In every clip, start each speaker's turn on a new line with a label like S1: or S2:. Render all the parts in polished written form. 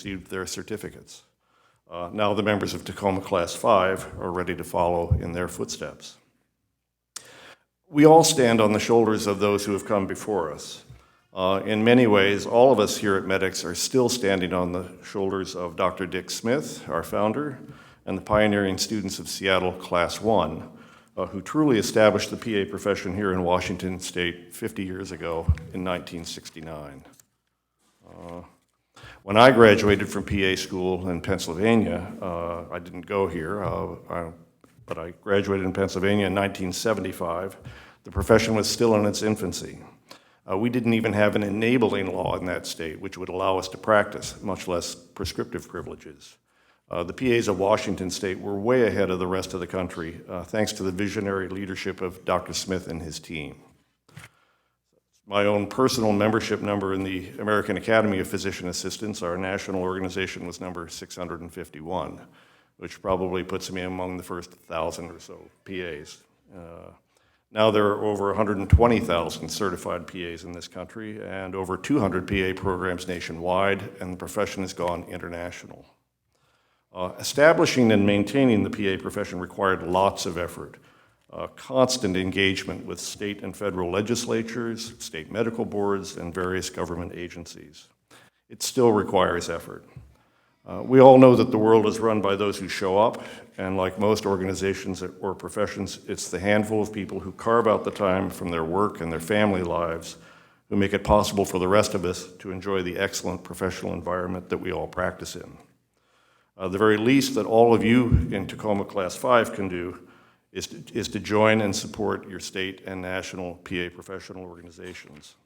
S1: received their certificates. Now the members of Tacoma Class 5 are ready to follow in their footsteps. We all stand on the shoulders of those who have come before us. In many ways, all of us here at MEDEX are still standing on the shoulders of Dr. Dick Smith, our founder, and the pioneering students of Seattle Class 1, who truly established the PA profession here in Washington State 50 years ago in 1969. When I graduated from PA school in Pennsylvania, I didn't go here, but I graduated in Pennsylvania in 1975. The profession was still in its infancy. We didn't even have an enabling law in that state which would allow us to practice, much less prescriptive privileges. The PAs of Washington State were way ahead of the rest of the country, thanks to the visionary leadership of Dr. Smith and his team. My own personal membership number in the American Academy of Physician Assistants, our national organization, was number 651, which probably puts me among the first 1,000 or so PAs. Now there are over 120,000 certified PAs in this country and over 200 PA programs nationwide, and the profession has gone international. Establishing and maintaining the PA profession required lots of effort. Constant engagement with state and federal legislatures, state medical boards, and various government agencies. It still requires effort. We all know that the world is run by those who show up, and like most organizations or professions, it's the handful of people who carve out the time from their work and their family lives who make it possible for the rest of us to enjoy the excellent professional environment that we all practice in. The very least that all of you in Tacoma Class 5 can do is to join and support your state and national PA professional organizations.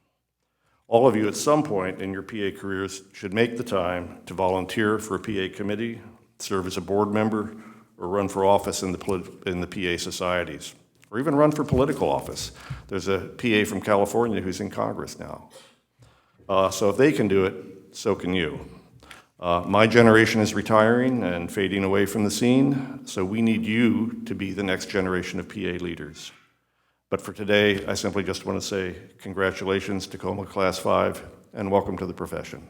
S1: All of you at some point in your PA careers should make the time to volunteer for a PA committee, serve as a board member, or run for office in the PA societies, or even run for political office. There's a PA from California who's in Congress now. So if they can do it, so can you. My generation is retiring and fading away from the scene, so we need you to be the next generation of PA leaders. But for today, I simply just want to say congratulations, Tacoma Class 5, and welcome to the profession.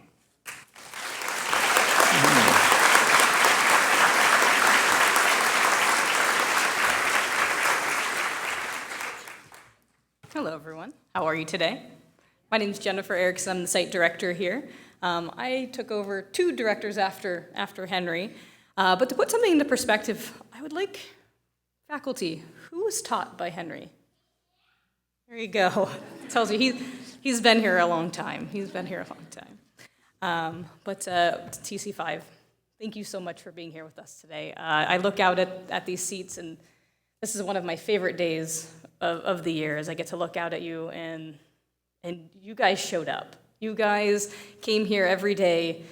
S2: Hello, everyone. How are you today? My name is Jennifer Erickson. I'm the site director here. I took over 2 directors after Henry, but to put something into perspective, I would like faculty. Who was taught by Henry? There you go. It tells you he's been here a long time. He's been here a long time. But TC5, thank you so much for being here with us today. I look out at these seats, and this is one of my favorite days of the year, as I get to look out at you, and you guys showed up. You guys came here every day,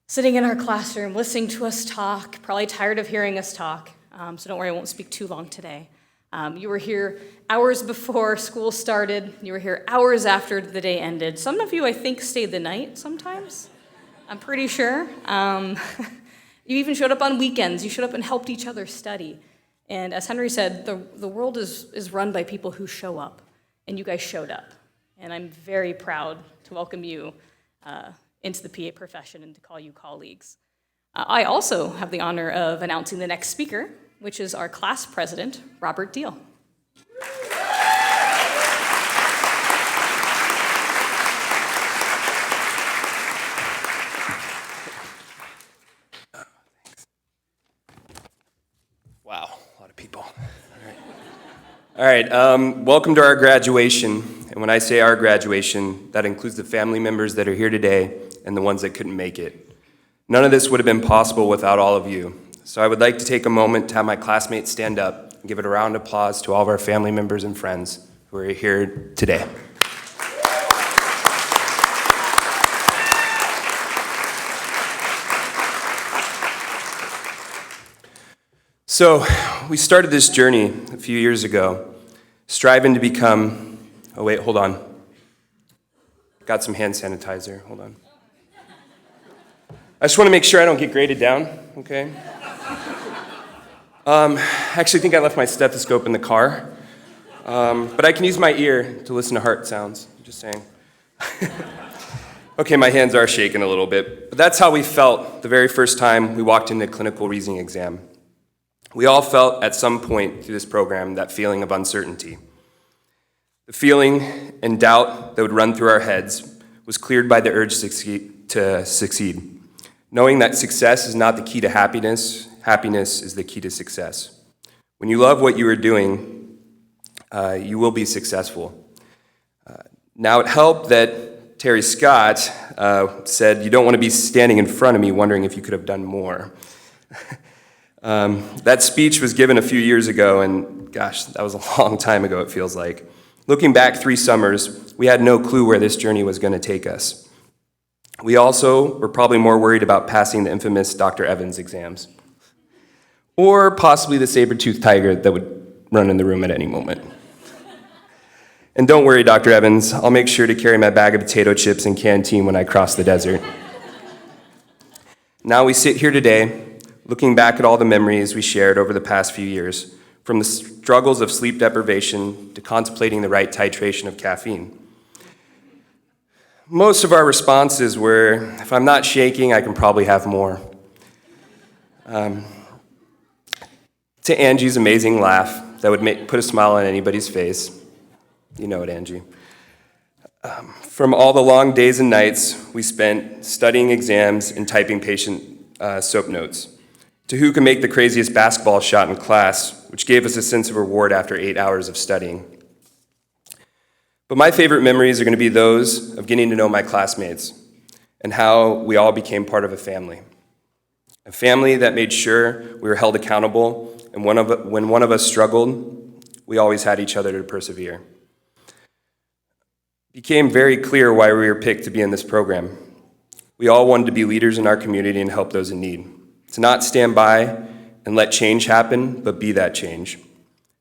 S2: sitting in our classroom, listening to us talk, probably tired of hearing us talk, so don't worry, I won't speak too long today. You were here hours before school started. You were here hours after the day ended. Some of you, I think, stayed the night sometimes. I'm pretty sure. You even showed up on weekends. You showed up and helped each other study. And as Henry said, the world is run by people who show up, and you guys showed up. And I'm very proud to welcome you into the PA profession and to call you colleagues. I also have the honor of announcing the next speaker, which is our class president, Robert Deal.
S3: Wow, a lot of people. All right, welcome to our graduation. And when I say our graduation, that includes the family members that are here today and the ones that couldn't make it. None of this would have been possible without all of you. So I would like to take a moment to have my classmates stand up and give it a round of applause to all of our family members and friends who are here today. So we started this journey a few years ago, striving to become, oh wait, hold on. Got some hand sanitizer, hold on. I just want to make sure I don't get graded down, okay? I actually think I left my stethoscope in the car, but I can use my ear to listen to heart sounds, just saying. Okay, my hands are shaking a little bit, but that's how we felt the very first time we walked into clinical reasoning exam. We all felt at some point through this program that feeling of uncertainty. The feeling and doubt that would run through our heads was cleared by the urge to succeed, knowing that success is not the key to happiness, happiness is the key to success. When you love what you are doing, you will be successful. Now, it helped that Terry Scott said, "You don't want to be standing in front of me wondering if you could have done more." That speech was given a few years ago, and gosh, that was a long time ago, it feels like. Looking back 3 summers, we had no clue where this journey was going to take us. We also were probably more worried about passing the infamous Dr. Evans exams, or possibly the saber-toothed tiger that would run in the room at any moment. And don't worry, Dr. Evans, I'll make sure to carry my bag of potato chips and canteen when I cross the desert. Now we sit here today, looking back at all the memories we shared over the past few years, from the struggles of sleep deprivation to contemplating the right titration of caffeine. Most of our responses were, if I'm not shaking, I can probably have more. To Angie's amazing laugh that would put a smile on anybody's face. You know it, Angie. From all the long days and nights we spent studying exams and typing patient soap notes, to who can make the craziest basketball shot in class, which gave us a sense of reward after 8 hours of studying. But my favorite memories are going to be those of getting to know my classmates and how we all became part of a family that made sure we were held accountable, and when one of us struggled, we always had each other to persevere. It became very clear why we were picked to be in this program. We all wanted to be leaders in our community and help those in need, to not stand by and let change happen, but be that change.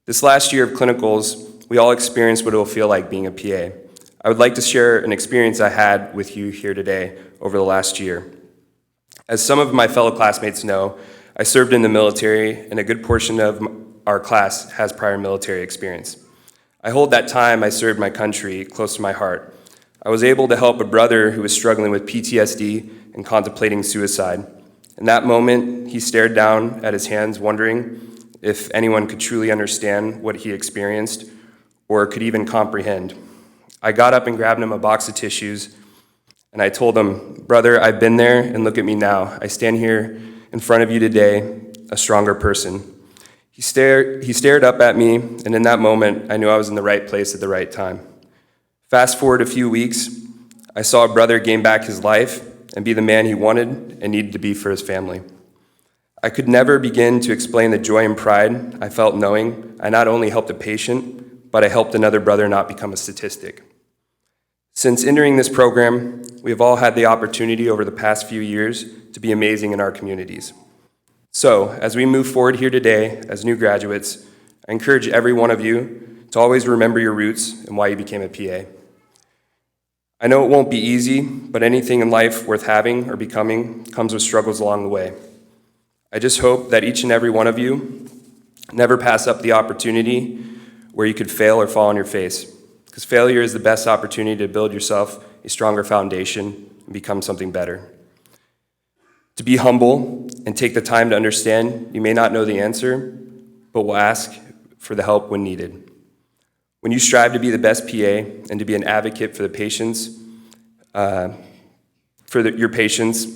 S3: This last year of clinicals, we all experienced what it will feel like being a PA. I would like to share an experience I had with you here today over the last year. As some of my fellow classmates know, I served in the military, and a good portion of our class has prior military experience. I hold that time I served my country close to my heart. I was able to help a brother who was struggling with PTSD and contemplating suicide. In that moment, he stared down at his hands, wondering if anyone could truly understand what he experienced or could even comprehend. I got up and grabbed him a box of tissues, and I told him, "Brother, I've been there, and look at me now. I stand here in front of you today, a stronger person." He stared up at me, and in that moment, I knew I was in the right place at the right time. Fast forward a few weeks, I saw a brother gain back his life and be the man he wanted and needed to be for his family. I could never begin to explain the joy and pride I felt knowing I not only helped a patient, but I helped another brother not become a statistic. Since entering this program, we have all had the opportunity over the past few years to be amazing in our communities. So, as we move forward here today as new graduates, I encourage every one of you to always remember your roots and why you became a PA. I know it won't be easy, but anything in life worth having or becoming comes with struggles along the way. I just hope that each and every one of you never pass up the opportunity where you could fail or fall on your face, because failure is the best opportunity to build yourself a stronger foundation and become something better. To be humble and take the time to understand you may not know the answer, but will ask for the help when needed. When you strive to be the best PA and to be an advocate for the patients, your patients,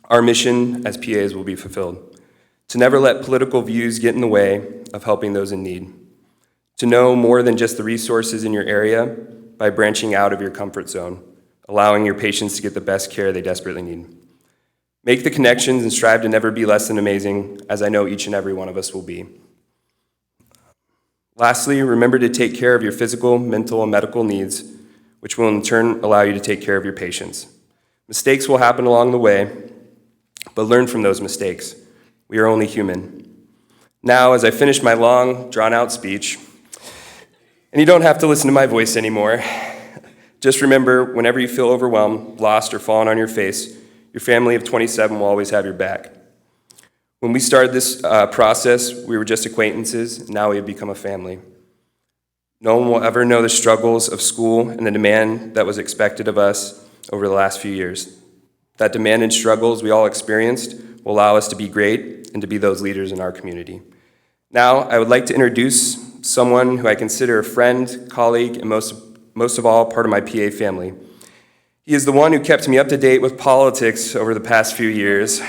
S3: our mission as PAs will be fulfilled. To never let political views get in the way of helping those in need. To know more than just the resources in your area by branching out of your comfort zone, allowing your patients to get the best care they desperately need. Make the connections and strive to never be less than amazing, as I know each and every one of us will be. Lastly, remember to take care of your physical, mental, and medical needs, which will in turn allow you to take care of your patients. Mistakes will happen along the way, but learn from those mistakes. We are only human. Now, as I finish my long, drawn-out speech, and you don't have to listen to my voice anymore, just remember, whenever you feel overwhelmed, lost, or falling on your face, your family of 27 will always have your back. When we started this process, we were just acquaintances. Now we have become a family. No one will ever know the struggles of school and the demand that was expected of us over the last few years. That demand and struggles we all experienced will allow us to be great and to be those leaders in our community. Now, I would like to introduce someone who I consider a friend, colleague, and most of all, part of my PA family. He is the one who kept me up to date with politics over the past few years,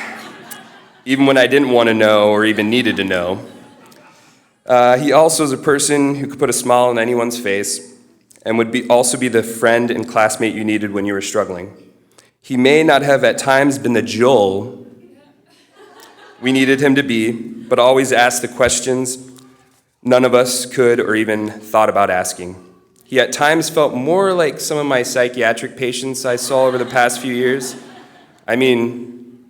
S3: even when I didn't want to know or even needed to know. He also is a person who could put a smile on anyone's face and would also be the friend and classmate you needed when you were struggling. He may not have at times been the Joel we needed him to be, but always asked the questions none of us could or even thought about asking. He at times felt more like some of my psychiatric patients I saw over the past few years. I mean,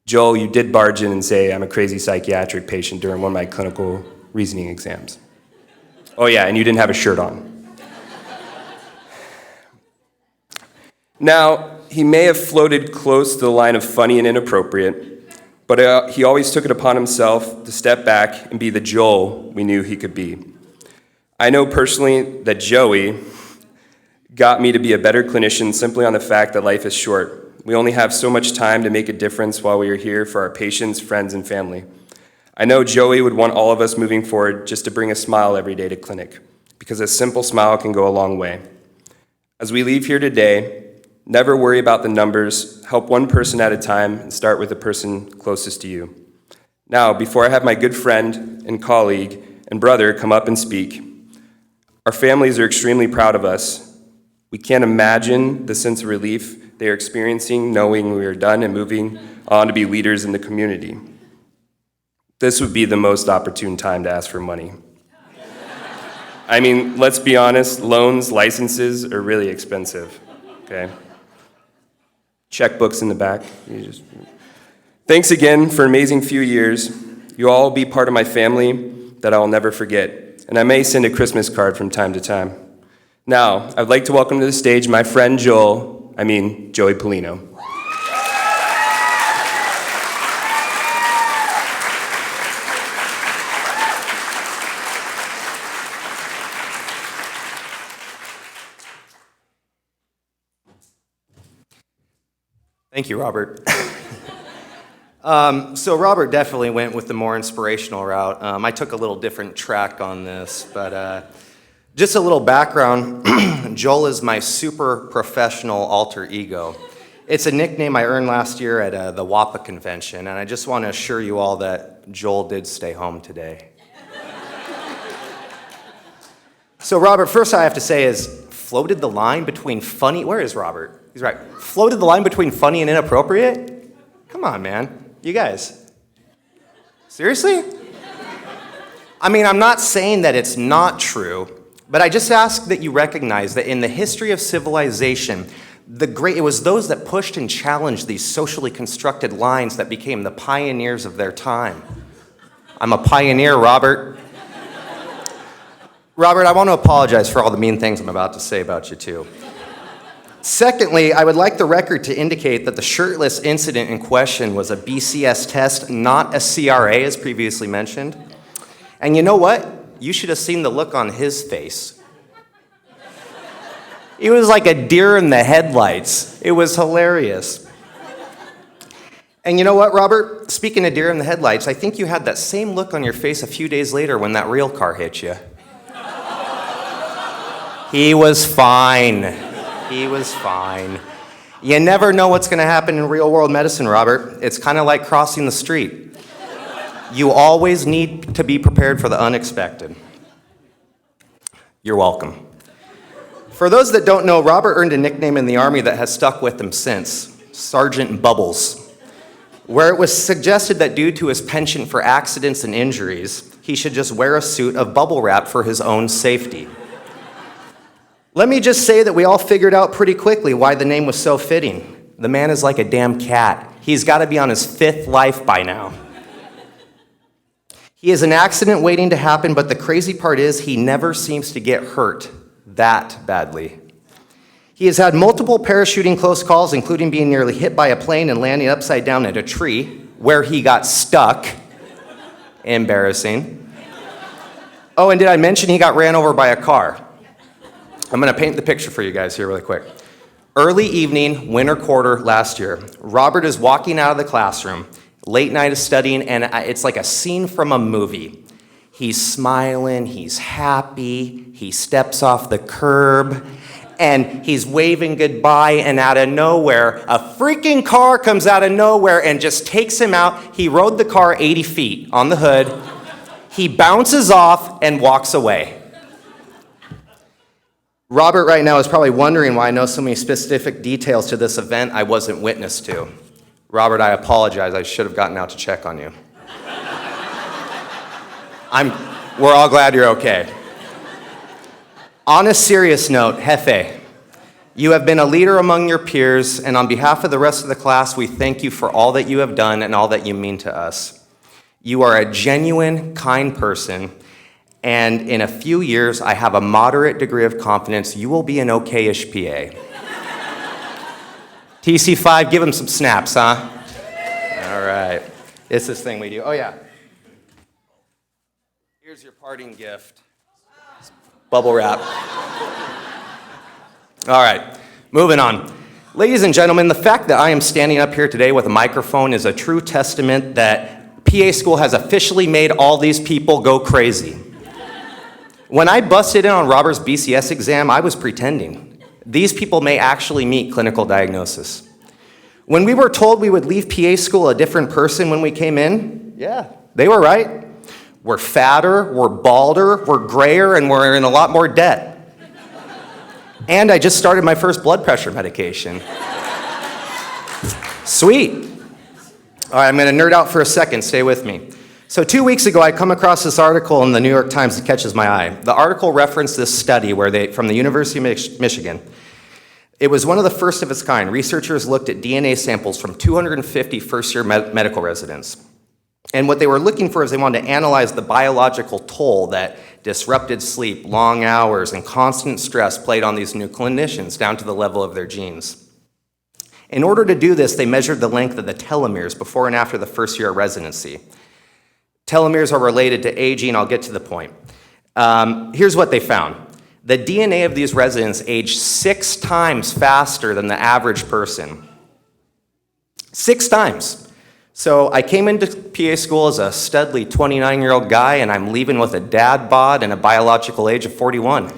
S3: Joel, you did barge in and say I'm a crazy psychiatric patient during one of my clinical reasoning exams. Oh yeah, and you didn't have a shirt on. Now, he may have floated close to the line of funny and inappropriate, but he always took it upon himself to step back and be the Joel we knew he could be. I know personally that Joey got me to be a better clinician simply on the fact that life is short. We only have so much time to make a difference while we are here for our patients, friends, and family. I know Joey would want all of us moving forward just to bring a smile every day to clinic, because a simple smile can go a long way. As we leave here today, never worry about the numbers, help one person at a time, and start with the person closest to you. Now, before I have my good friend and colleague and brother come up and speak, our families are extremely proud of us. We can't imagine the sense of relief they are experiencing knowing we are done and moving on to be leaders in the community. This would be the most opportune time to ask for money. I mean, let's be honest, loans, licenses are really expensive, okay? Checkbooks in the back. Thanks again for an amazing few years. You all will be part of my family that I will never forget. And I may send a Christmas card from time to time. Now, I'd like to welcome to the stage my friend Joey Polino.
S4: Thank you, Robert. So Robert definitely went with the more inspirational route. I took a little different track on this, but just a little background. Joel is my super professional alter ego. It's a nickname I earned last year at the WAPA convention, and I just want to assure you all that Joel did stay home today. So Robert, first I have to say is, floated the line between funny, where is Robert? He's right. Floated the line between funny and inappropriate? Come on, man. You guys. Seriously? I mean, I'm not saying that it's not true, but I just ask that you recognize that in the history of civilization, it was those that pushed and challenged these socially constructed lines that became the pioneers of their time. I'm a pioneer, Robert. Robert, I want to apologize for all the mean things I'm about to say about you, too. Secondly, I would like the record to indicate that the shirtless incident in question was a BCS test, not a CRA, as previously mentioned. And you know what? You should have seen the look on his face. It was like a deer in the headlights. It was hilarious. And you know what, Robert? Speaking of deer in the headlights, I think you had that same look on your face a few days later when that rail car hit you. He was fine. He was fine. You never know what's going to happen in real-world medicine, Robert. It's kind of like crossing the street. You always need to be prepared for the unexpected. You're welcome. For those that don't know, Robert earned a nickname in the Army that has stuck with him since, Sergeant Bubbles, where it was suggested that due to his penchant for accidents and injuries, he should just wear a suit of bubble wrap for his own safety. Let me just say that we all figured out pretty quickly why the name was so fitting. The man is like a damn cat. He's got to be on his 5th life by now. He is an accident waiting to happen, but the crazy part is he never seems to get hurt that badly. He has had multiple parachuting close calls, including being nearly hit by a plane and landing upside down at a tree, where he got stuck. Embarrassing. Oh, and did I mention he got ran over by a car? I'm going to paint the picture for you guys here really quick. Early evening, winter quarter last year, Robert is walking out of the classroom. Late night of studying, and it's like a scene from a movie. He's smiling, he's happy, he steps off the curb, and he's waving goodbye, and out of nowhere, a freaking car comes out of nowhere and just takes him out. He rode the car 80 feet on the hood. He bounces off and walks away. Robert right now is probably wondering why I know so many specific details to this event I wasn't witness to. Robert, I apologize. I should have gotten out to check on you. We're all glad you're okay. On a serious note, Jefe, you have been a leader among your peers, and on behalf of the rest of the class, we thank you for all that you have done and all that you mean to us. You are a genuine, kind person, and in a few years, I have a moderate degree of confidence you will be an okay-ish PA. TC5, give him some snaps, huh? All right. It's this thing we do. Oh, yeah. Here's your parting gift. Bubble wrap. All right, moving on. Ladies and gentlemen, the fact that I am standing up here today with a microphone is a true testament that PA school has officially made all these people go crazy. When I busted in on Robert's BCS exam, I was pretending. These people may actually meet clinical diagnosis. When we were told we would leave PA school a different person when we came in, yeah, they were right. We're fatter, we're balder, we're grayer, and we're in a lot more debt. And I just started my first blood pressure medication. Sweet. All right, I'm going to nerd out for a second. Stay with me. So 2 weeks ago, I come across this article in the New York Times that catches my eye. The article referenced this study from the University of Michigan. It was one of the first of its kind. Researchers looked at DNA samples from 250 first-year medical residents. And what they were looking for is they wanted to analyze the biological toll that disrupted sleep, long hours, and constant stress played on these new clinicians down to the level of their genes. In order to do this, they measured the length of the telomeres before and after the first year of residency. Telomeres are related to aging. I'll get to the point. Here's what they found. The DNA of these residents aged 6 times faster than the average person. 6 times. So I came into PA school as a studly 29-year-old guy, and I'm leaving with a dad bod and a biological age of 41.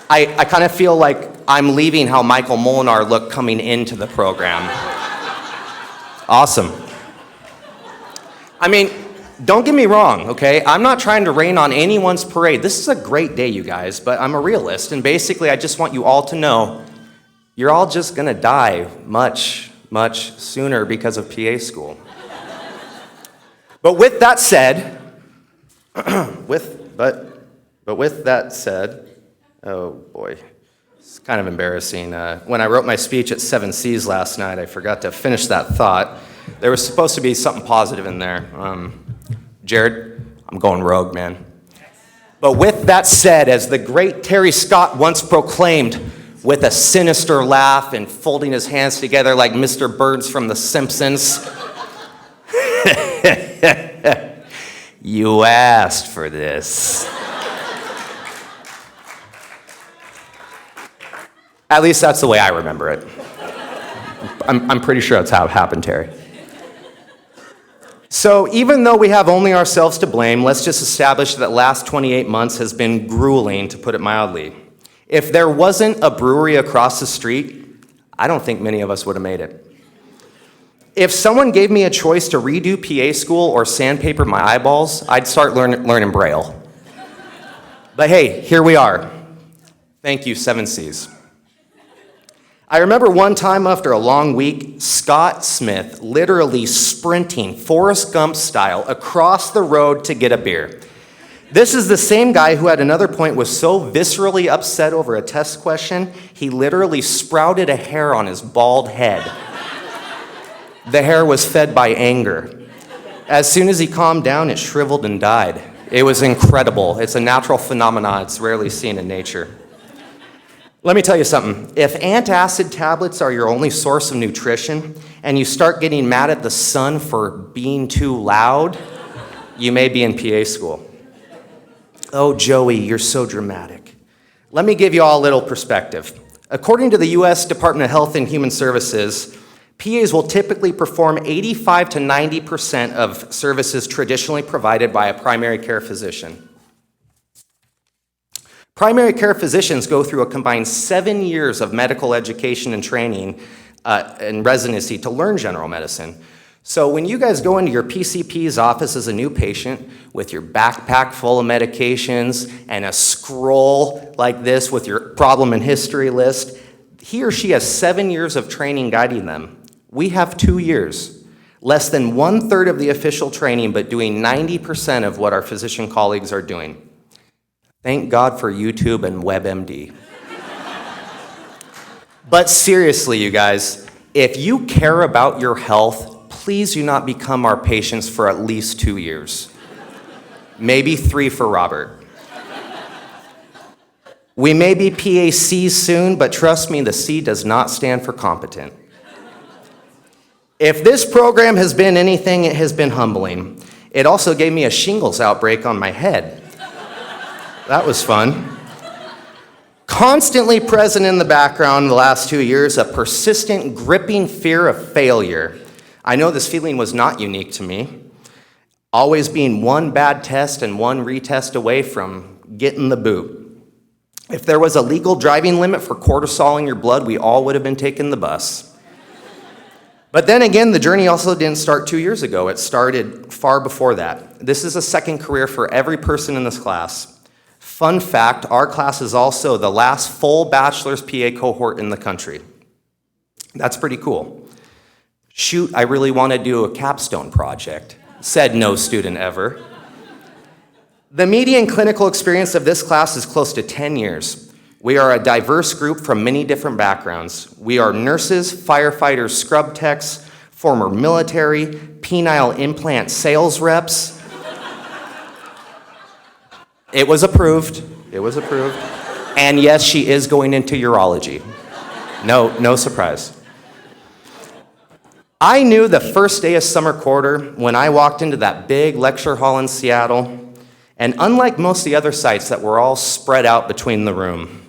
S4: I kind of feel like I'm leaving how Michael Molinar looked coming into the program. Awesome. I mean, don't get me wrong, okay? I'm not trying to rain on anyone's parade. This is a great day, you guys, but I'm a realist, and basically I just want you all to know you're all just gonna die much sooner because of PA school. But with that said, with that said, oh boy, it's kind of embarrassing. When I wrote my speech at 7 C's last night, I forgot to finish that thought. There was supposed to be something positive in there. Jared, I'm going rogue, man. But with that said, as the great Terry Scott once proclaimed, with a sinister laugh and folding his hands together like Mr. Burns from The Simpsons, you asked for this. At least that's the way I remember it. I'm pretty sure that's how it happened, Terry. So even though we have only ourselves to blame, let's just establish that the last 28 months has been grueling, to put it mildly. If there wasn't a brewery across the street, I don't think many of us would have made it. If someone gave me a choice to redo PA school or sandpaper my eyeballs, I'd start learning Braille. But hey, here we are. Thank you, 7 C's. I remember one time after a long week, Scott Smith literally sprinting Forrest Gump style across the road to get a beer. This is the same guy who at another point was so viscerally upset over a test question, he literally sprouted a hair on his bald head. The hair was fed by anger. As soon as he calmed down, it shriveled and died. It was incredible. It's a natural phenomenon. It's rarely seen in nature. Let me tell you something. If antacid tablets are your only source of nutrition, and you start getting mad at the sun for being too loud, you may be in PA school. Oh, Joey, you're so dramatic. Let me give you all a little perspective. According to the U.S. Department of Health and Human Services, PAs will typically perform 85 to 90% of services traditionally provided by a primary care physician. Primary care physicians go through a combined 7 years of medical education and training and residency to learn general medicine. So when you guys go into your PCP's office as a new patient with your backpack full of medications and a scroll like this with your problem and history list, he or she has 7 years of training guiding them. We have 2 years. Less than 1/3 of the official training, but doing 90% of what our physician colleagues are doing. Thank God for YouTube and WebMD. But seriously, you guys, if you care about your health, please do not become our patients for at least 2 years. Maybe 3 for Robert. We may be PAC soon, but trust me, the C does not stand for competent. If this program has been anything, it has been humbling. It also gave me a shingles outbreak on my head. That was fun. Constantly present in the background the last 2 years, a persistent, gripping fear of failure. I know this feeling was not unique to me. Always being one bad test and one retest away from getting the boot. If there was a legal driving limit for cortisol in your blood, we all would have been taking the bus. But then again, the journey also didn't start 2 years ago. It started far before that. This is a second career for every person in this class. Fun fact, our class is also the last full bachelor's PA cohort in the country. That's pretty cool. Shoot, I really want to do a capstone project, said no student ever. The median clinical experience of this class is close to 10 years. We are a diverse group from many different backgrounds. We are nurses, firefighters, scrub techs, former military, penile implant sales reps. It was approved. It was approved. And yes, she is going into urology. No surprise. I knew the first day of summer quarter when I walked into that big lecture hall in Seattle, and unlike most of the other sites that were all spread out between the room,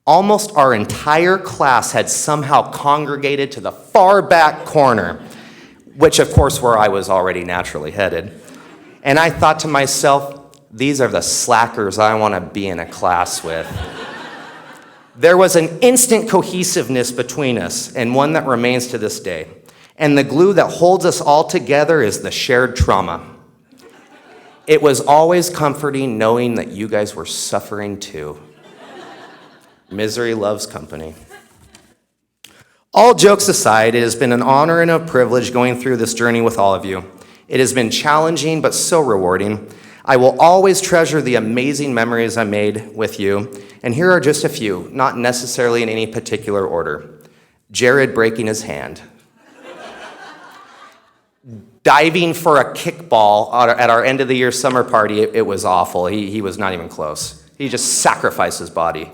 S4: almost our entire class had somehow congregated to the far back corner, which of course where I was already naturally headed. And I thought to myself, these are the slackers I want to be in a class with. There was an instant cohesiveness between us, and one that remains to this day. And the glue that holds us all together is the shared trauma. It was always comforting knowing that you guys were suffering too. Misery loves company. All jokes aside, it has been an honor and a privilege going through this journey with all of you. It has been challenging, but so rewarding. I will always treasure the amazing memories I made with you, and here are just a few, not necessarily in any particular order. Jared breaking his hand. Diving for a kickball at our end of the year summer party, it was awful. He was not even close. He just sacrificed his body.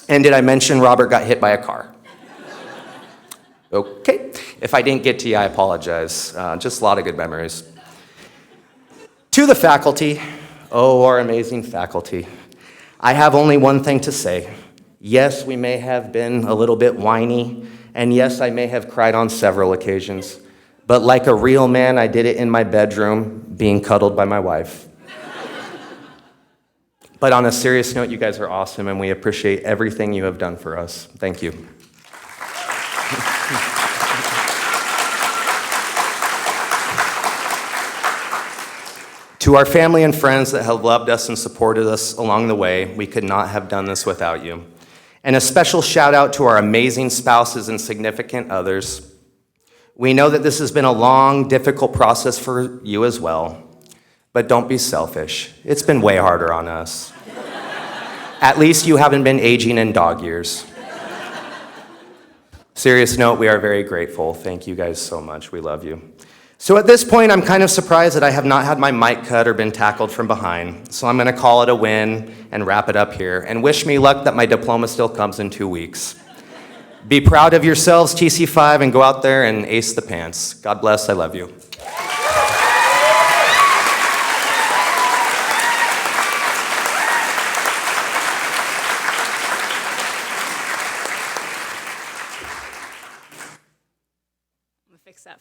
S4: And did I mention Robert got hit by a car? Okay, if I didn't get to you, I apologize. Just a lot of good memories. To the faculty, oh, our amazing faculty, I have only one thing to say. Yes, we may have been a little bit whiny, and yes, I may have cried on several occasions. But like a real man, I did it in my bedroom, being cuddled by my wife. But on a serious note, you guys are awesome, and we appreciate everything you have done for us. Thank you. To our family and friends that have loved us and supported us along the way, we could not have done this without you. And a special shout out to our amazing spouses and significant others. We know that this has been a long, difficult process for you as well, but don't be selfish. It's been way harder on us. At least you haven't been aging in dog years. Serious note, we are very grateful. Thank you guys so much. We love you. So at this point, I'm kind of surprised that I have not had my mic cut or been tackled from behind. So I'm going to call it a win and wrap it up here. And wish me luck that my diploma still comes in 2 weeks. Be proud of yourselves, TC5, and go out there and ace the pants. God bless. I love you.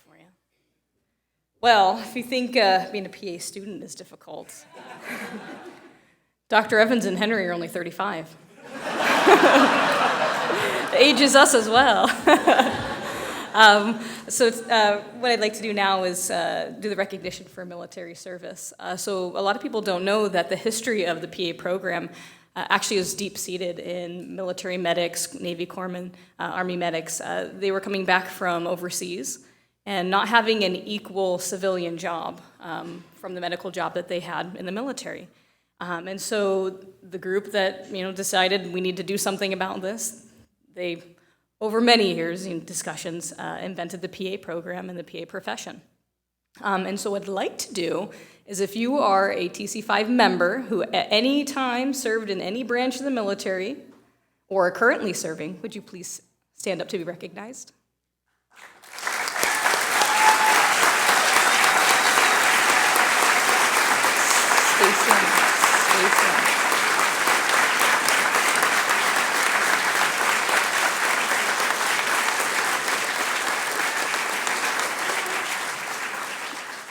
S2: that for you. Well, if you think being a PA student is difficult, Dr. Evans and Henry are only 35. Ages us as well. What I'd like to do now is do the recognition for military service. So a lot of people don't know that the history of the PA program actually is deep-seated in military medics, Navy corpsmen, Army medics. They were coming back from overseas and not having an equal civilian job from the medical job that they had in the military. And so the group that decided we need to do something about this, they, over many years in discussions, invented the PA program and the PA profession. And so what I'd like to do is, if you are a TC5 member who at any time served in any branch of the military or are currently serving, would you please stand up to be recognized? Stay standing. Stay standing.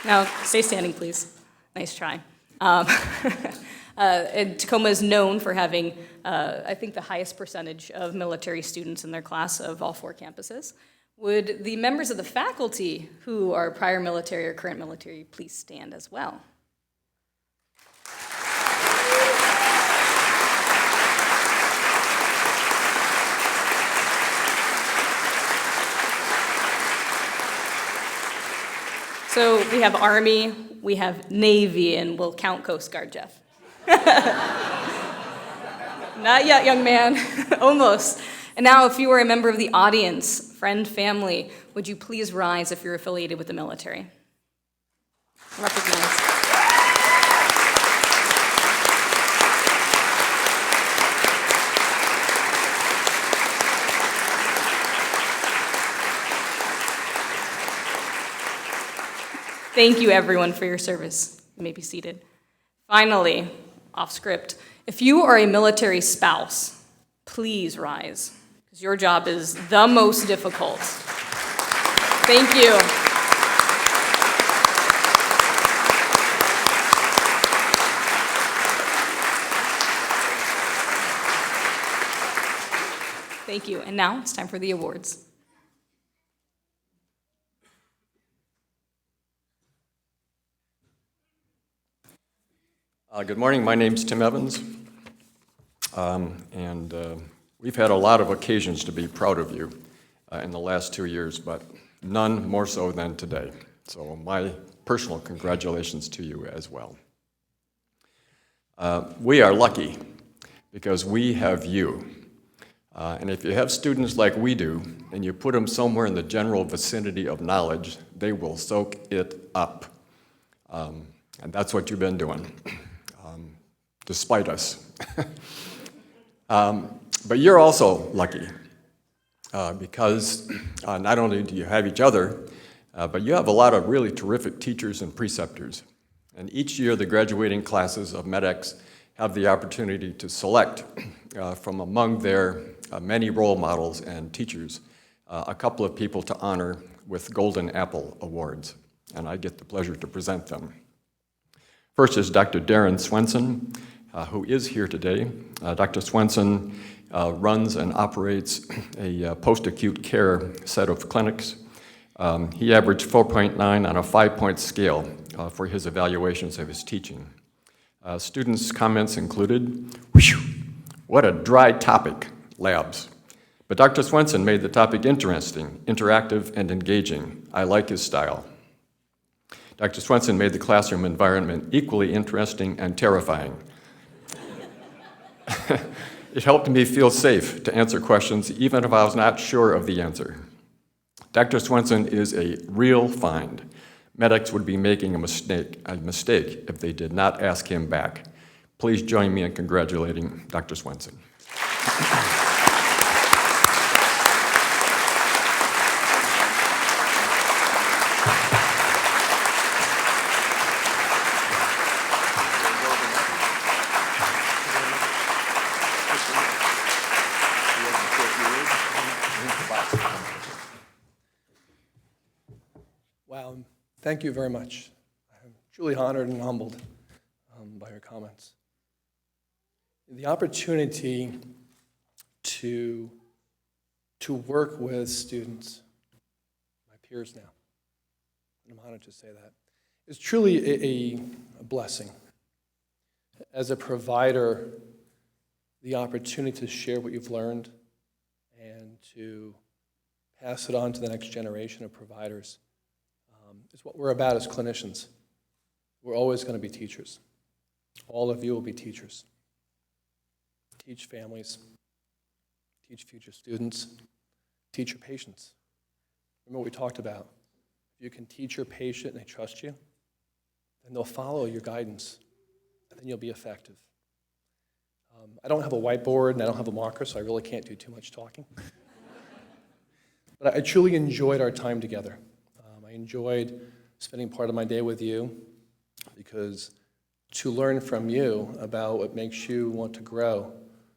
S2: Now, stay standing, please. Nice try. And Tacoma is known for having, I think, the highest percentage of military students in their class of all 4 campuses. Would the members of the faculty who are prior military or current military please stand as well? So we have Army, we have Navy, and we'll count Coast Guard, Jeff. Not yet, young man. Almost. And now, if you are a member of the audience, friend, family, would you please rise if you're affiliated with the military? Recognize. Thank you, everyone, for your service. You may be seated. Finally, off script, if you are a military spouse, please rise, because your job is the most difficult. Thank you. Thank you. And now it's time for the awards.
S5: Good morning. My name's Tim Evans, we've had a lot of occasions to be proud of you in the last 2 years, but none more so than today. So my personal congratulations to you as well. We are lucky because we have you. And if you have students like we do, and you put them somewhere in the general vicinity of knowledge, they will soak it up. And that's what you've been doing. Despite us. But you're also lucky because not only do you have each other, but you have a lot of really terrific teachers and preceptors. And each year the graduating classes of MEDEX have the opportunity to select from among their many role models and teachers a couple of people to honor with Golden Apple Awards. And I get the pleasure to present them. First is Dr. Darren Swenson, who is here today. Dr. Swenson runs and operates a post-acute care set of clinics. He averaged 4.9 on a 5-point scale for his evaluations of his teaching. Students' comments included, what a dry topic, labs. But Dr. Swenson made the topic interesting, interactive, and engaging. I like his style. Dr. Swenson made the classroom environment equally interesting and terrifying. It helped me feel safe to answer questions even if I was not sure of the answer. Dr. Swenson is a real find. MEDEX would be making a mistake if they did not ask him back. Please join me in congratulating Dr. Swenson.
S6: Wow, thank you very much. I'm truly honored and humbled by your comments. The opportunity to work with students, my peers now, and I'm honored to say that, is truly a blessing. As a provider, the opportunity to share what you've learned and to pass it on to the next generation of providers is what we're about as clinicians. We're always going to be teachers. All of you will be teachers. Teach families, teach future students, teach your patients. Remember what we talked about. If you can teach your patient and they trust you, then they'll follow your guidance, and then you'll be effective. I don't have a whiteboard and I don't have a marker, so I really can't do too much talking. But I truly enjoyed our time together. I enjoyed spending part of my day with you because to learn from you about what makes you want to grow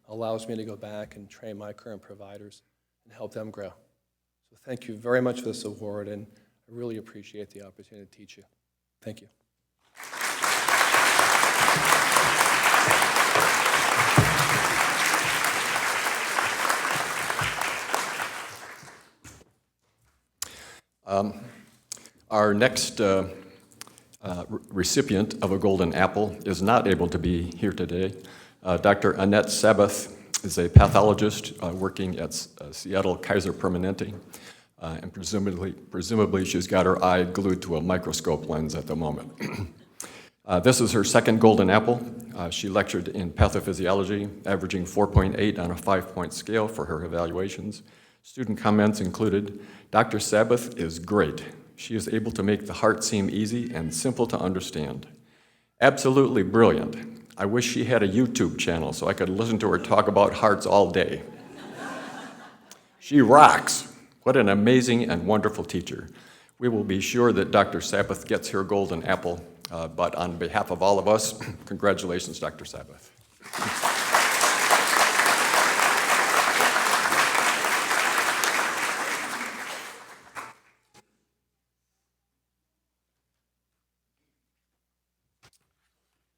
S6: allows me to go back and train my current providers and help them grow. So thank you very much for this award, and I really appreciate the opportunity to teach you. Thank you.
S5: Our next recipient of a Golden Apple is not able to be here today. Dr. Annette Sabbath is a pathologist working at Seattle Kaiser Permanente, and presumably she's got her eye glued to a microscope lens at the moment. This is her second Golden Apple. She lectured in pathophysiology, averaging 4.8 on a 5-point scale for her evaluations. Student comments included, Dr. Sabbath is great. She is able to make the heart seem easy and simple to understand. Absolutely brilliant. I wish she had a YouTube channel so I could listen to her talk about hearts all day. She rocks. What an amazing and wonderful teacher. We will be sure that Dr. Sabbath gets her Golden Apple, but on behalf of all of us, congratulations, Dr. Sabbath.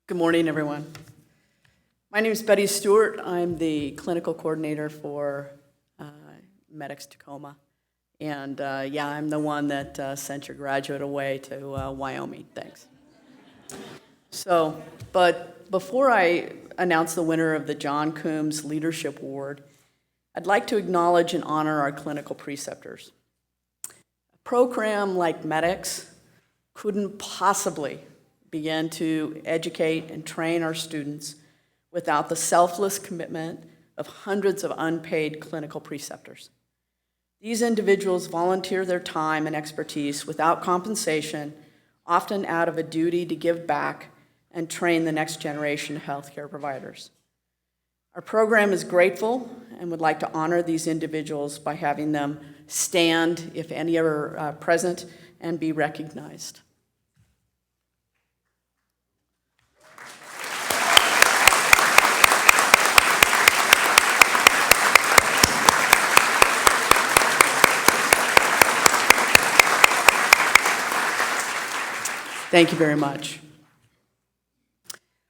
S7: Good morning, everyone. My name is Betty Stewart. I'm the clinical coordinator for MEDEX Tacoma. And yeah, I'm the one that sent your graduate away to Wyoming. Thanks. So, but before I announce the winner of the John Coombs Leadership Award, I'd like to acknowledge and honor our clinical preceptors. A program like MEDEX couldn't possibly begin to educate and train our students without the selfless commitment of hundreds of unpaid clinical preceptors. These individuals volunteer their time and expertise without compensation, often out of a duty to give back and train the next generation of healthcare providers. Our program is grateful and would like to honor these individuals by having them stand, if any are present, and be recognized. Thank you very much.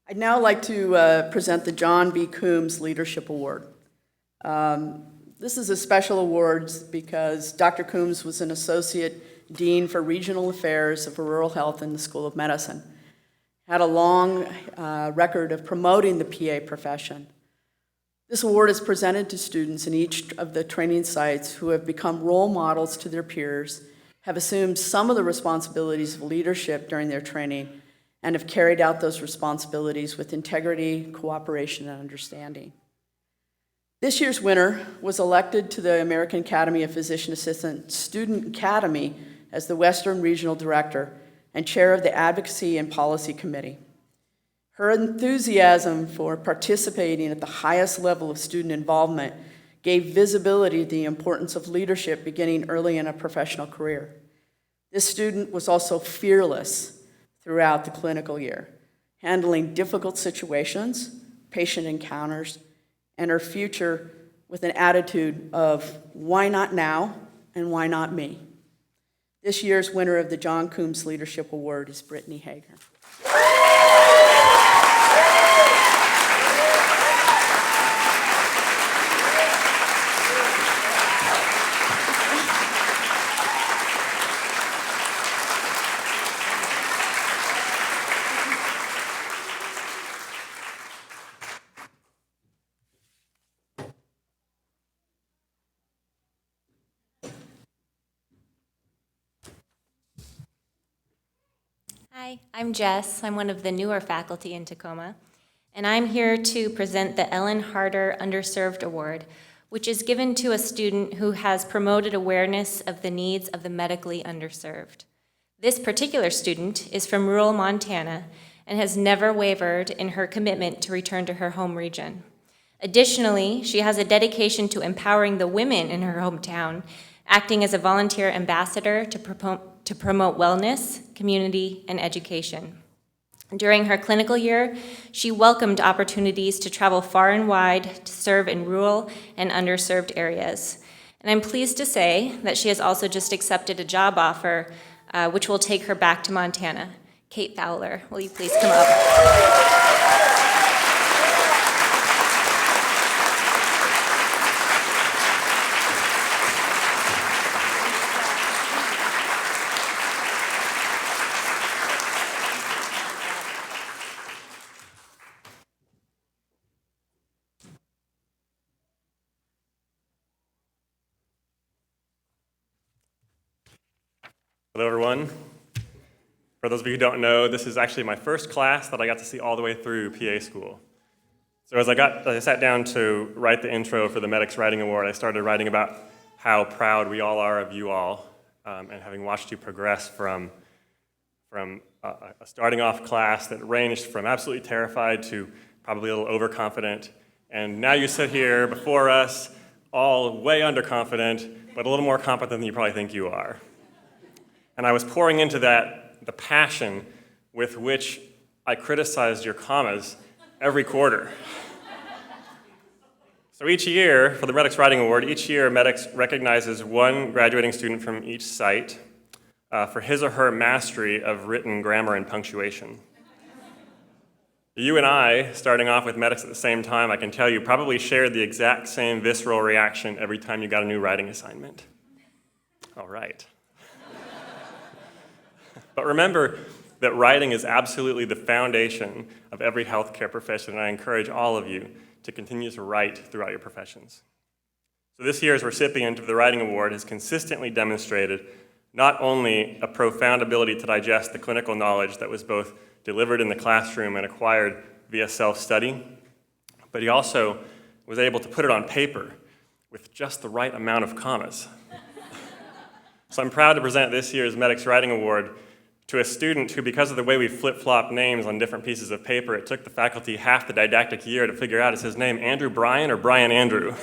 S7: I'd now like to present the John B. Coombs Leadership Award. This is a special award because Dr. Coombs was an Associate Dean for Regional Affairs of Rural Health in the School of Medicine. Had a long record of promoting the PA profession. This award is presented to students in each of the training sites who have become role models to their peers, have assumed some of the responsibilities of leadership during their training, and have carried out those responsibilities with integrity, cooperation, and understanding. This year's winner was elected to the American Academy of Physician Assistants Student Academy as the Western Regional Director and Chair of the Advocacy and Policy Committee. Her enthusiasm for participating at the highest level of student involvement gave visibility to the importance of leadership beginning early in a professional career. This student was also fearless throughout the clinical year, handling difficult situations, patient encounters, and her future with an attitude of why not now and why not me? This year's winner of the John Coombs Leadership Award is Brittany Hager.
S8: Hi, I'm Jess. I'm one of the newer faculty in Tacoma, and I'm here to present the Ellen Harder Underserved Award, which is given to a student who has promoted awareness of the needs of the medically underserved. This particular student is from rural Montana and has never wavered in her commitment to return to her home region. Additionally, she has a dedication to empowering the women in her hometown, acting as a volunteer ambassador to promote wellness, community, and education. During her clinical year, she welcomed opportunities to travel far and wide to serve in rural and underserved areas. And I'm pleased to say that she has also just accepted a job offer, which will take her back to Montana. Kate Fowler, will you please come up?
S9: Hello, everyone. For those of you who don't know, this is actually my first class that I got to see all the way through PA school. So as I sat down to write the intro for the MEDEX Writing Award, I started writing about how proud we all are of you all, and having watched you progress from a starting off class that ranged from absolutely terrified to probably a little overconfident, and now you sit here before us, all way underconfident, but a little more competent than you probably think you are. And I was pouring into that the passion with which I criticized your commas every quarter. So each year, for the MEDEX Writing Award, each year MEDEX recognizes one graduating student from each site for his or her mastery of written grammar and punctuation. You and I, starting off with MEDEX at the same time, I can tell you, probably shared the exact same visceral reaction every time you got a new writing assignment. All right. But remember that writing is absolutely the foundation of every healthcare profession, and I encourage all of you to continue to write throughout your professions. So this year's recipient of the Writing Award has consistently demonstrated not only a profound ability to digest the clinical knowledge that was both delivered in the classroom and acquired via self-study, but he also was able to put it on paper with just the right amount of commas. So I'm proud to present this year's MEDEX Writing Award to a student who, because of the way we flip-flop names on different pieces of paper, it took the faculty half the didactic year to figure out, is his name Andrew Bryan or Brian Andrew?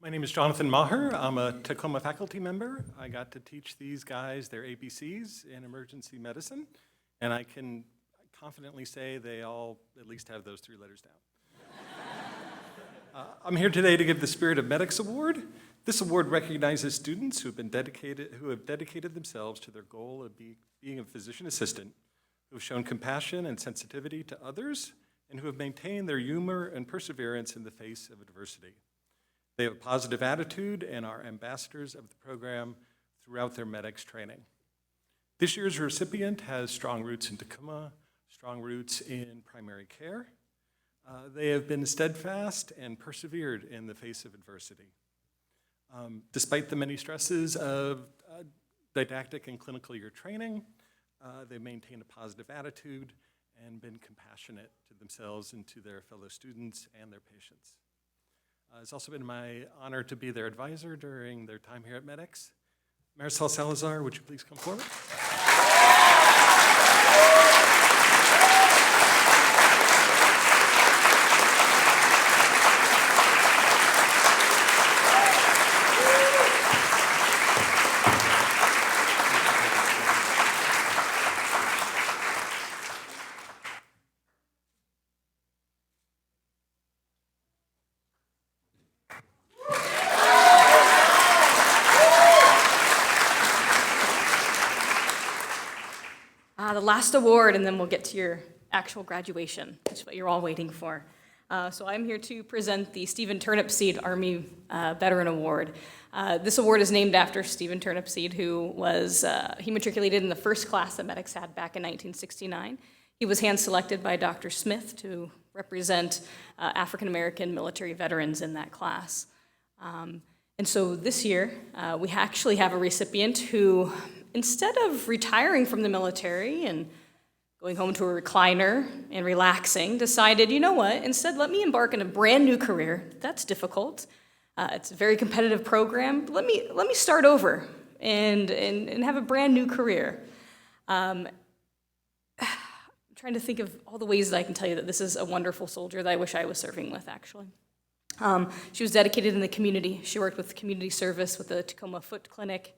S10: My name is Jonathan Maher. I'm a Tacoma faculty member. I got to teach these guys their ABCs in emergency medicine, and I can confidently say they all at least have those 3 letters down. I'm here today to give the Spirit of MEDEX Award. This award recognizes students who have dedicated themselves to their goal of being a physician assistant, who have shown compassion and sensitivity to others, and who have maintained their humor and perseverance in the face of adversity. They have a positive attitude and are ambassadors of the program throughout their MEDEX training. This year's recipient has strong roots in Tacoma, strong roots in primary care. They have been steadfast and persevered in the face of adversity. Despite the many stresses of didactic and clinical year training, they've maintained a positive attitude and been compassionate to themselves and to their fellow students and their patients. It's also been my honor to be their advisor during their time here at MEDEX. Marisol Salazar, would you please come forward?
S2: last award, and then we'll get to your actual graduation, which is what you're all waiting for. So I'm here to present the Stephen Turnipseed Army Veteran Award. This award is named after Stephen Turnipseed, who was, he matriculated in the first class that MEDEX had back in 1969. He was hand-selected by Dr. Smith to represent African-American military veterans in that class. And so this year, we actually have a recipient who, instead of retiring from the military and going home to a recliner and relaxing, decided, you know what, instead let me embark on a brand new career. That's difficult. It's a very competitive program. Let me start over and have a brand new career. I'm trying to think of all the ways that I can tell you that this is a wonderful soldier that I wish I was serving with, actually. She was dedicated in the community. She worked with community service with the Tacoma Foot Clinic.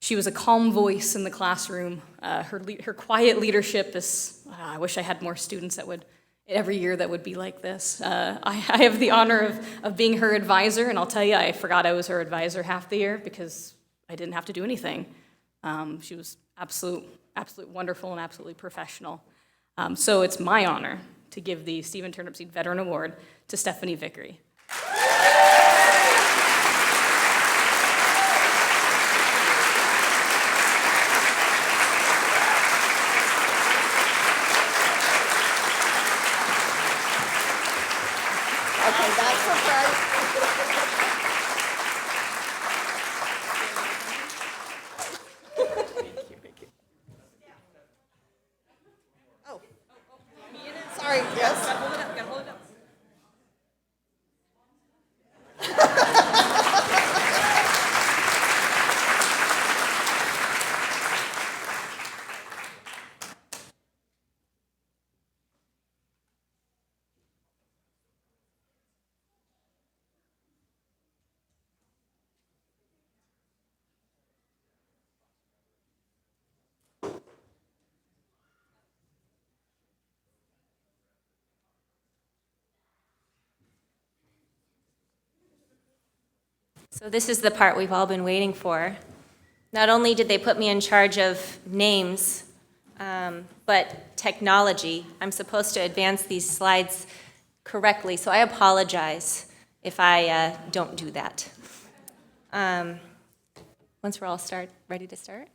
S2: She was a calm voice in the classroom. Her quiet leadership is, I wish I had more students that would, every year that would be like this. I have the honor of being her advisor, and I'll tell you, I forgot I was her advisor half the year because I didn't have to do anything. She was absolutely wonderful and absolutely professional. So it's my honor to give the Stephen Turnipseed Veteran Award to Stephanie Vickery.
S7: Okay, that's the prize. Oh. Sorry, yes.
S2: Gotta hold it up, gotta hold it up.
S8: So this is the part we've all been waiting for. Not only did they put me in charge of names, but technology. I'm supposed to advance these slides correctly, so I apologize if I don't do that. Once we're all ready to start?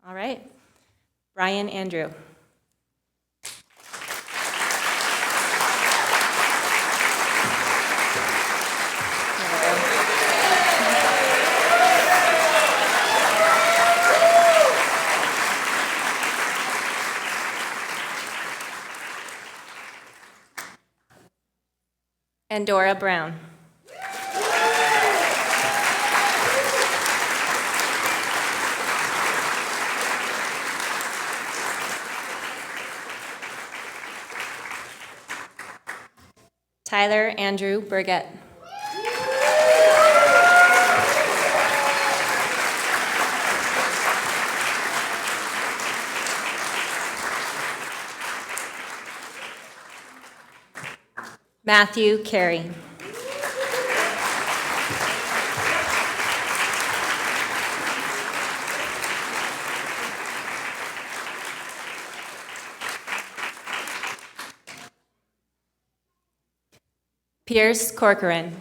S8: All right. Brian Andrew. And Dora Brown. Tyler Andrew Burgett. Matthew Carey. Pierce Corcoran.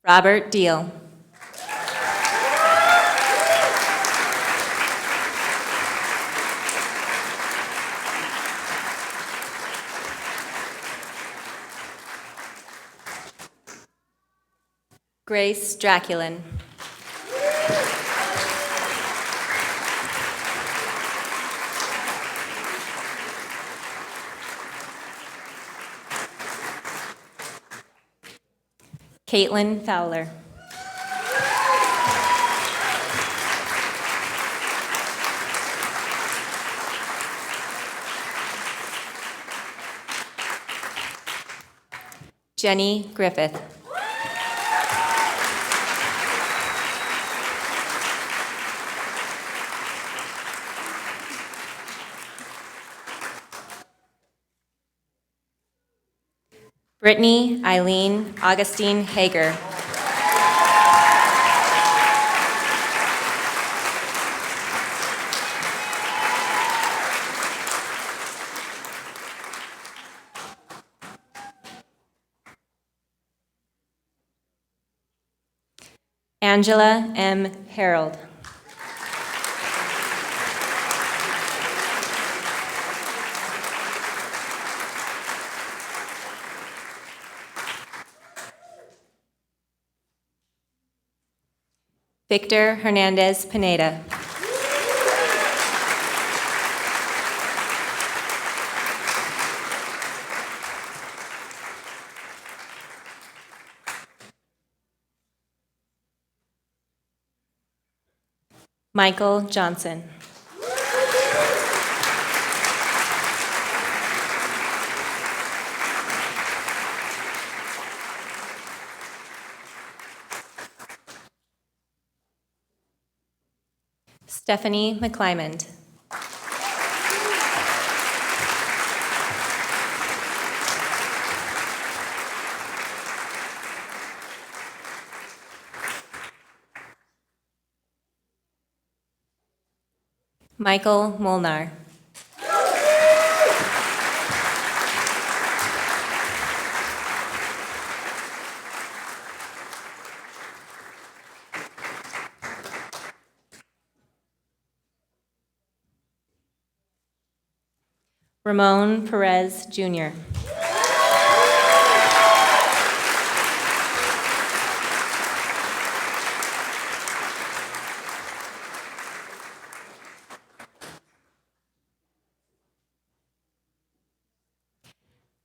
S8: Robert Deal. Grace Draculin. Caitlin Fowler. Jenny Griffith. Brittany Eileen Augustine Hager. Angela M. Harold. Victor Hernandez Pineda. Michael Johnson. Stephanie McClymond. Michael Molnar. Ramon Perez Jr.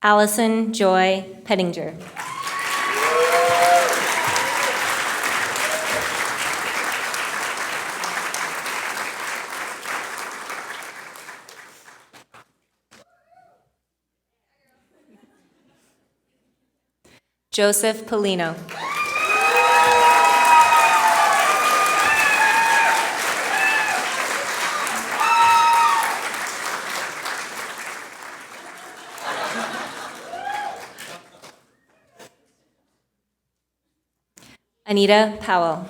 S8: Allison Joy Pettinger. Joseph Polino. Anita Powell.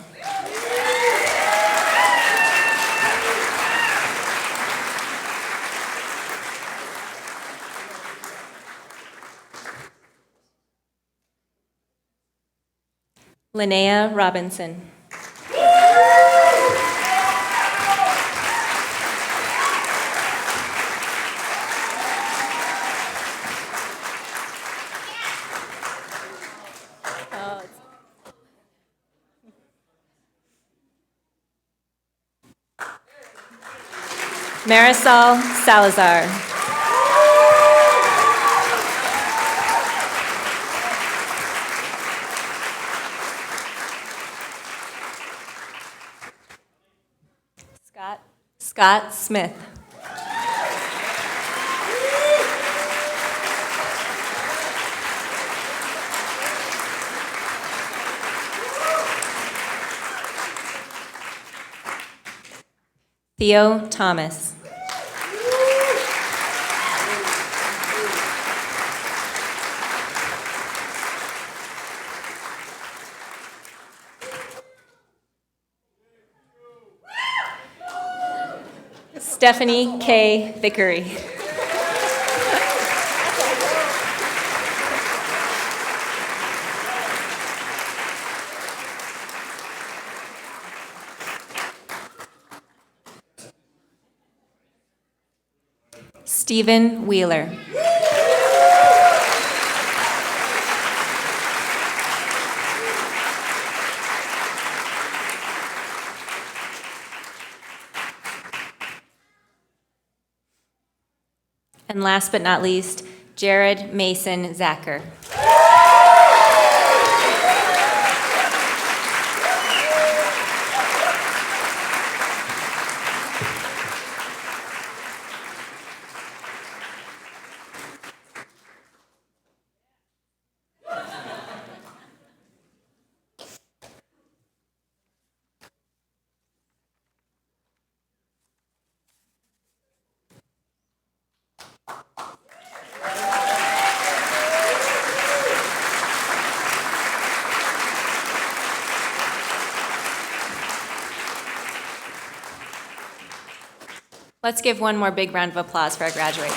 S8: Linnea Robinson. Marisol Salazar. Scott Smith. Theo Thomas. Stephanie K. Vickery. Stephen Wheeler. And last but not least, Jared Mason Zacher. Let's give one more big round of applause for our graduates.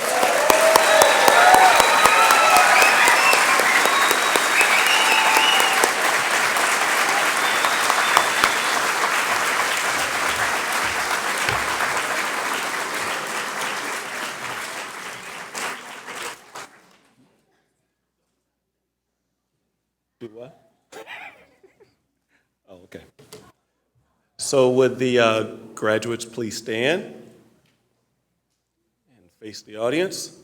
S11: Do what? Oh, okay. So would the graduates please stand and face the audience?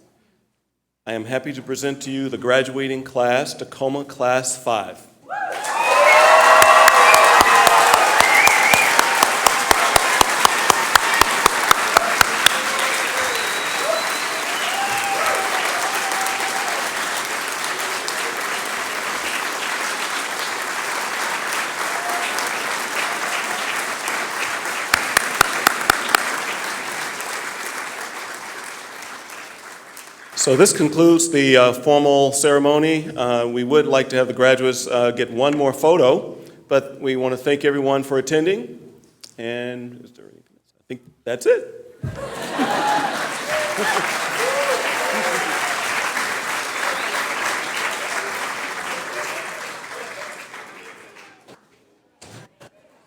S11: I am happy to present to you the graduating class, Tacoma Class 5. So this concludes the formal ceremony. We would like to have the graduates get one more photo, but we want to thank everyone for attending. And is there anything else? I think that's it.